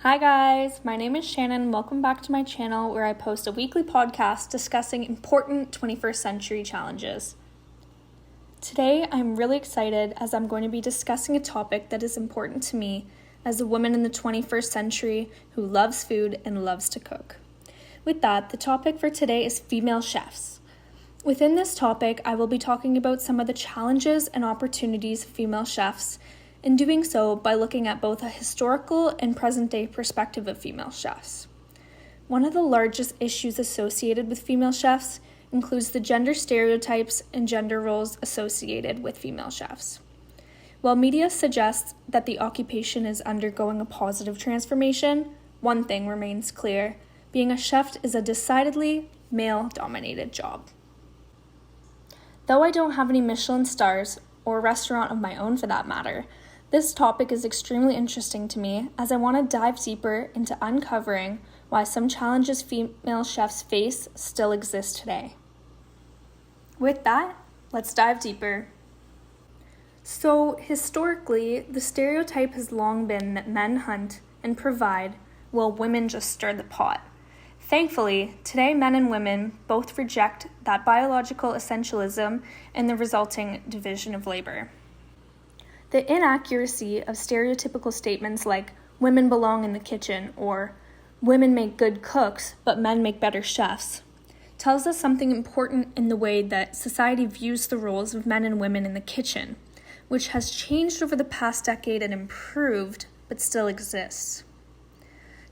Hi guys, my name is Shannon. Welcome back to my channel where I post a weekly podcast discussing important 21st century challenges. Today I'm really excited as I'm going to be discussing a topic that is important to me as a woman in the 21st century who loves food and loves to cook. With that, the topic for today is female chefs. Within this topic, I will be talking about some of the challenges and opportunities of female chefs, and doing so by looking at both a historical and present-day perspective of female chefs. One of the largest issues associated with female chefs includes the gender stereotypes and gender roles associated with female chefs. While media suggests that the occupation is undergoing a positive transformation, one thing remains clear: being a chef is a decidedly male-dominated job. Though I don't have any Michelin stars, or a restaurant of my own for that matter, this topic is extremely interesting to me as I want to dive deeper into uncovering why some challenges female chefs face still exist today. With that, let's dive deeper. So, historically, the stereotype has long been that men hunt and provide while women just stir the pot. Thankfully, today men and women both reject that biological essentialism and the resulting division of labor. The inaccuracy of stereotypical statements like women belong in the kitchen or women make good cooks but men make better chefs tells us something important in the way that society views the roles of men and women in the kitchen, which has changed over the past decade and improved but still exists.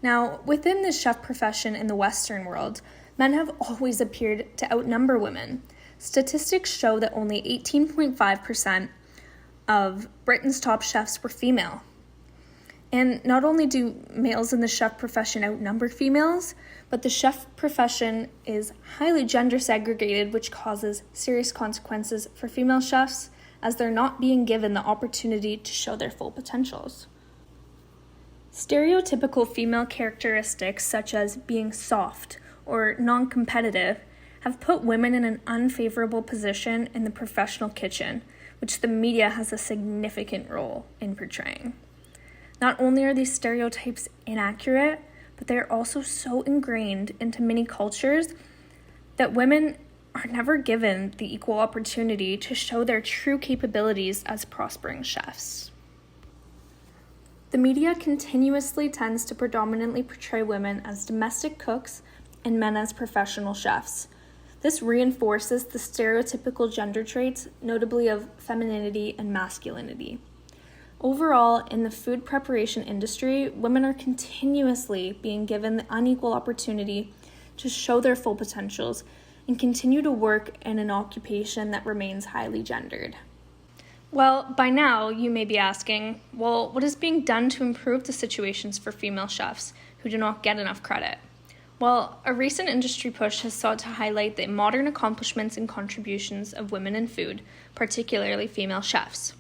Now, within the chef profession in the Western world, men have always appeared to outnumber women. Statistics show that only 18.5% of Britain's top chefs were female. And not only do males in the chef profession outnumber females, but the chef profession is highly gender segregated, which causes serious consequences for female chefs as they're not being given the opportunity to show their full potentials. Stereotypical female characteristics such as being soft or non-competitive have put women in an unfavorable position in the professional kitchen, which the media has a significant role in portraying. Not only are these stereotypes inaccurate, but they are also so ingrained into many cultures that women are never given the equal opportunity to show their true capabilities as prospering chefs. The media continuously tends to predominantly portray women as domestic cooks and men as professional chefs. This reinforces the stereotypical gender traits, notably of femininity and masculinity. Overall, in the food preparation industry, women are continuously being given the unequal opportunity to show their full potentials and continue to work in an occupation that remains highly gendered. Well, by now, you may be asking, what is being done to improve the situations for female chefs who do not get enough credit? Well, a recent industry push has sought to highlight the modern accomplishments and contributions of women in food, particularly female chefs.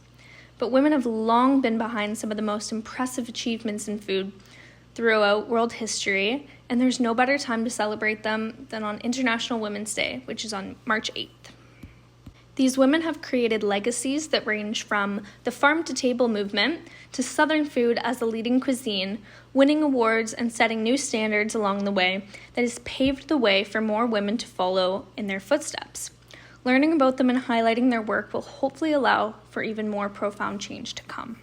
But women have long been behind some of the most impressive achievements in food throughout world history, and there's no better time to celebrate them than on International Women's Day, which is on March 8th. These women have created legacies that range from the farm-to-table movement to Southern food as a leading cuisine, winning awards and setting new standards along the way that has paved the way for more women to follow in their footsteps. Learning about them and highlighting their work will hopefully allow for even more profound change to come.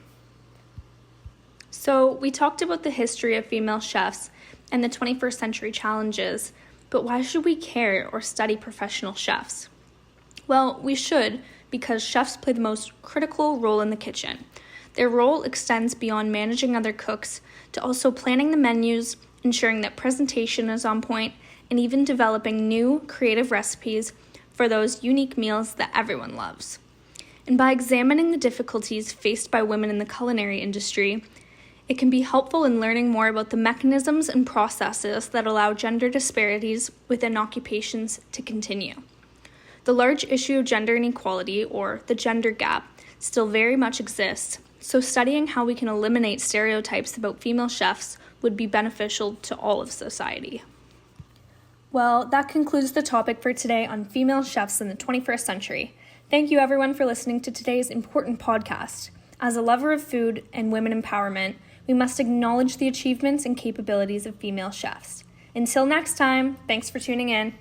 So, we talked about the history of female chefs and the 21st century challenges, but why should we care or study professional chefs? Well, we should, because chefs play the most critical role in the kitchen. Their role extends beyond managing other cooks to also planning the menus, ensuring that presentation is on point, and even developing new creative recipes for those unique meals that everyone loves. And by examining the difficulties faced by women in the culinary industry, it can be helpful in learning more about the mechanisms and processes that allow gender disparities within occupations to continue. The large issue of gender inequality, or the gender gap, still very much exists, so studying how we can eliminate stereotypes about female chefs would be beneficial to all of society. Well, that concludes the topic for today on female chefs in the 21st century. Thank you everyone for listening to today's important podcast. As a lover of food and women empowerment, We must acknowledge the achievements and capabilities of female chefs. Until next time, thanks for tuning in.